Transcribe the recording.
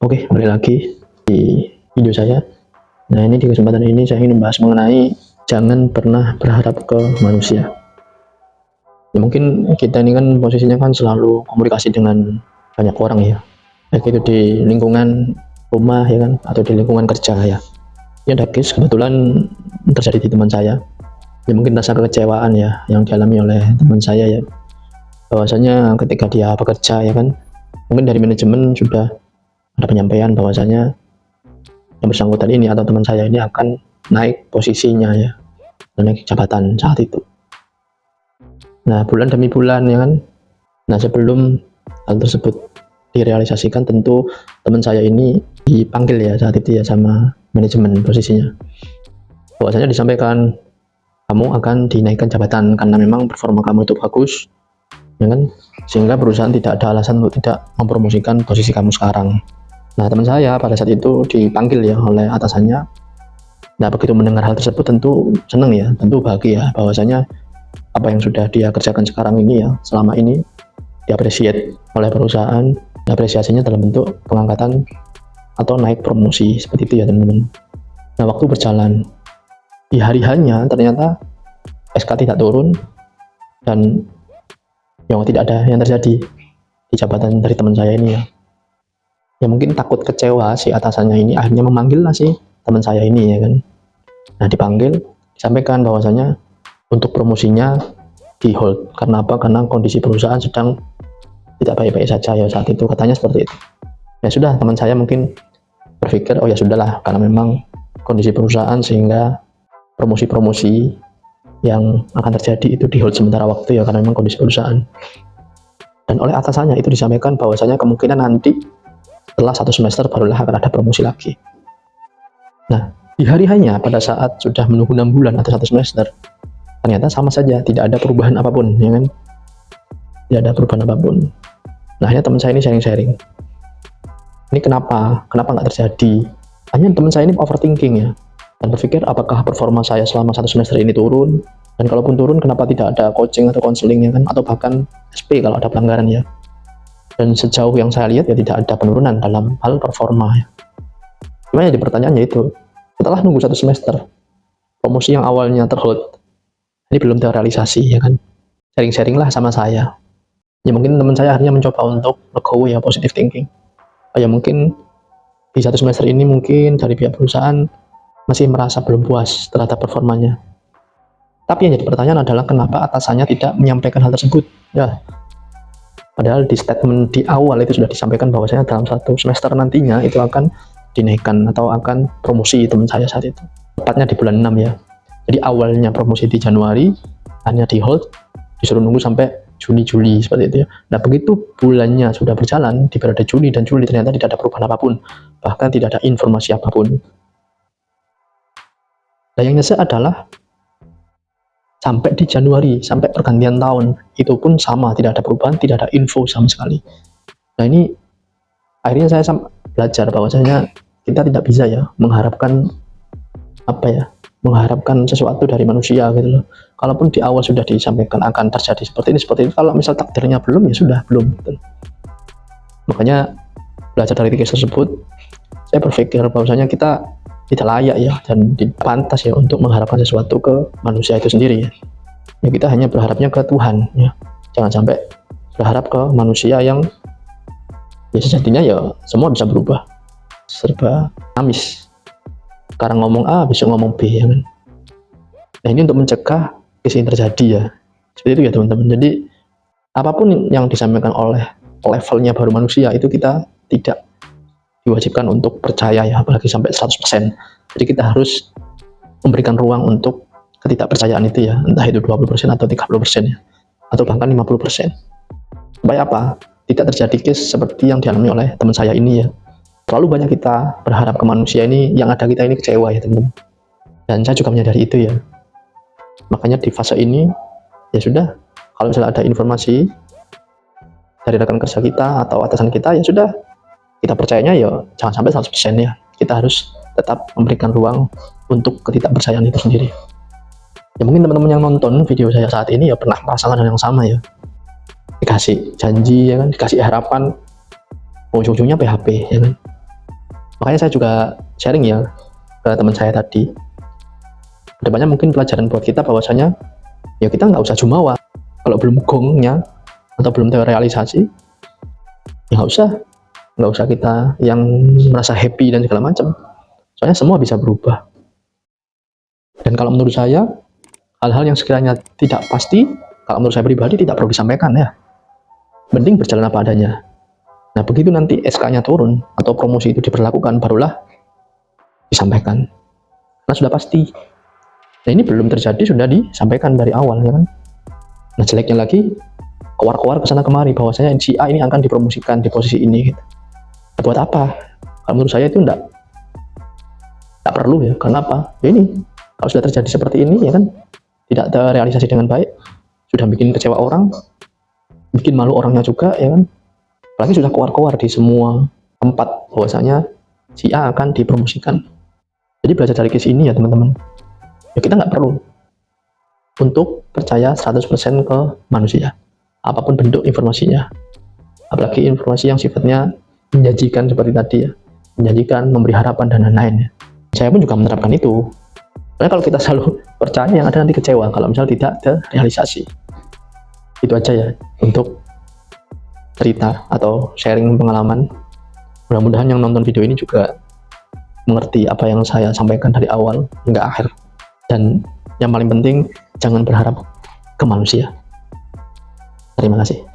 Oke, balik lagi di video saya. Nah, ini di kesempatan ini saya ingin membahas mengenai jangan pernah berharap ke manusia. Ya, mungkin kita ini kan posisinya kan selalu komunikasi dengan banyak orang ya, baik itu di lingkungan rumah ya kan, atau di lingkungan kerja ya. Ya, ada case kebetulan terjadi di teman saya. Ya, mungkin rasa kekecewaan ya yang dialami oleh teman saya ya, bahwasanya ketika dia bekerja ya kan, mungkin dari manajemen sudah ada penyampaian bahwasanya yang bersangkutan ini atau teman saya ini akan naik posisinya ya, naik jabatan saat itu. Nah, bulan demi bulan ya kan. Nah, sebelum hal tersebut direalisasikan, tentu teman saya ini dipanggil ya saat itu ya sama manajemen posisinya. Bahwasanya disampaikan kamu akan dinaikkan jabatan karena memang performa kamu itu bagus, ya kan? Sehingga perusahaan tidak ada alasan untuk tidak mempromosikan posisi kamu sekarang. Nah, teman saya pada saat itu dipanggil ya oleh atasannya. Nah, begitu mendengar hal tersebut tentu senang ya, tentu bahagia bahwasanya apa yang sudah dia kerjakan sekarang ini ya, selama ini diapresiasi oleh perusahaan. Apresiasinya dalam bentuk pengangkatan atau naik promosi, seperti itu ya teman-teman. Nah, waktu berjalan, di hari hanya ternyata SK tidak turun dan yang tidak ada yang terjadi di jabatan dari teman saya ini ya. Ya mungkin takut kecewa si atasannya ini, akhirnya memanggil lah si teman saya ini ya kan. Nah, dipanggil, disampaikan bahwasanya untuk promosinya di hold. Karena apa? Karena kondisi perusahaan sedang tidak baik-baik saja ya saat itu, katanya seperti itu. Ya sudah, teman saya mungkin berpikir, oh ya sudahlah, karena memang kondisi perusahaan sehingga promosi-promosi yang akan terjadi itu di hold sementara waktu ya, karena memang kondisi perusahaan. Dan oleh atasannya itu disampaikan bahwasanya kemungkinan nanti setelah 1 semester barulah akan ada promosi lagi. Nah, di hari hanya pada saat sudah menunggu 6 bulan atau 1 semester, ternyata sama saja, tidak ada perubahan apapun ya kan, tidak ada perubahan apapun. Nah, akhirnya teman saya ini sharing-sharing, ini kenapa nggak terjadi. Hanya teman saya ini overthinking ya, dan berpikir apakah performa saya selama 1 semester ini turun, dan kalaupun turun kenapa tidak ada coaching atau counseling ya kan, atau bahkan SP kalau ada pelanggaran ya. Dan sejauh yang saya lihat ya tidak ada penurunan dalam hal performa ya. Cuma ya di pertanyaannya itu, setelah nunggu 1 semester, promosi yang awalnya terhold ini belum terrealisasi ya kan, sharing-sharing lah sama saya. Ya mungkin teman saya akhirnya mencoba untuk legowo ya, positive thinking. Oh ya mungkin di 1 semester ini mungkin dari pihak perusahaan masih merasa belum puas terhadap performanya. Tapi yang jadi pertanyaan adalah kenapa atasannya tidak menyampaikan hal tersebut ya. Padahal di statement di awal itu sudah disampaikan bahwasanya dalam 1 semester nantinya itu akan dinaikkan atau akan promosi teman saya saat itu. Tepatnya di bulan 6 ya. Jadi awalnya promosi di Januari, hanya di hold, disuruh nunggu sampai Juni-Juli seperti itu ya. Nah, begitu bulannya sudah berjalan di periode Juni dan Juli, ternyata tidak ada perubahan apapun, bahkan tidak ada informasi apapun. Nah, yang nyesek adalah sampai di Januari, sampai pergantian tahun, itu pun sama, tidak ada perubahan, tidak ada info sama sekali. Nah, ini akhirnya saya belajar bahwasanya kita tidak bisa ya mengharapkan mengharapkan sesuatu dari manusia gitu loh. Kalaupun di awal sudah disampaikan akan terjadi seperti ini, kalau misal takdirnya belum, ya sudah belum gitu. Makanya belajar dari case tersebut, saya berpikir bahwasanya kita tidak layak ya dan tidak pantas ya untuk mengharapkan sesuatu ke manusia itu sendiri ya. Ya kita hanya berharapnya ke Tuhan ya. Jangan sampai berharap ke manusia yang ya sejatinya ya semua bisa berubah. Serba amis. Sekarang ngomong A, besok ngomong B ya kan. Nah, ini untuk mencegah case ini terjadi ya. Seperti itu ya teman-teman. Jadi apapun yang disampaikan oleh levelnya baru manusia itu kita tidak diwajibkan untuk percaya ya, apalagi sampai 100%. Jadi kita harus memberikan ruang untuk ketidakpercayaan itu ya, entah itu 20% atau 30% ya, atau bahkan 50%. Supaya apa? Tidak terjadi case seperti yang dialami oleh teman saya ini ya. Terlalu banyak kita berharap ke manusia ini, yang ada kita ini kecewa ya teman-teman. Dan saya juga menyadari itu ya. Makanya di fase ini ya sudah, kalau misalnya ada informasi dari rekan kerja kita atau atasan kita, ya sudah, kita percayanya ya jangan sampai 100% ya. Kita harus tetap memberikan ruang untuk ketidakpercayaan itu sendiri. Ya mungkin teman-teman yang nonton video saya saat ini ya pernah merasakan hal yang sama ya. Dikasih janji ya kan, dikasih harapan, ujung-ujungnya PHP ya kan. Makanya saya juga sharing ya ke teman saya tadi. Kedepannya mungkin pelajaran buat kita bahwasanya ya kita nggak usah jumawa. Kalau belum gongnya atau belum terrealisasi, ya nggak usah kita yang merasa happy dan segala macam. Soalnya semua bisa berubah. Dan kalau menurut saya, hal-hal yang sekiranya tidak pasti, kalau menurut saya pribadi tidak perlu disampaikan ya. Mending berjalan apa adanya. Nah, begitu nanti SK-nya turun atau promosi itu diberlakukan, barulah disampaikan. Karena sudah pasti. Nah, ini belum terjadi, sudah disampaikan dari awal, ya kan? Nah, jeleknya lagi, keluar-keluar ke sana kemari, bahwasanya si A ini akan dipromosikan di posisi ini. Gitu. Nah, buat apa? Kalau menurut saya itu enggak perlu ya. Karena apa? Ya ini, kalau sudah terjadi seperti ini, ya kan, tidak terrealisasi dengan baik, sudah bikin kecewa orang, bikin malu orangnya juga, ya kan? Apalagi sudah keluar-keluar di semua tempat bahwasanya si A akan dipromosikan. Jadi belajar dari case ini ya teman-teman. Ya kita nggak perlu untuk percaya 100% ke manusia. Apapun bentuk informasinya. Apalagi informasi yang sifatnya menjanjikan seperti tadi ya. Menjanjikan, memberi harapan dan lain-lain. Saya pun juga menerapkan itu. Karena kalau kita selalu percaya, yang ada nanti kecewa kalau misal tidak terrealisasi. Itu aja ya untuk cerita atau sharing pengalaman. Mudah-mudahan yang nonton video ini juga mengerti apa yang saya sampaikan dari awal hingga akhir. Dan yang paling penting, jangan berharap ke manusia. Terima kasih.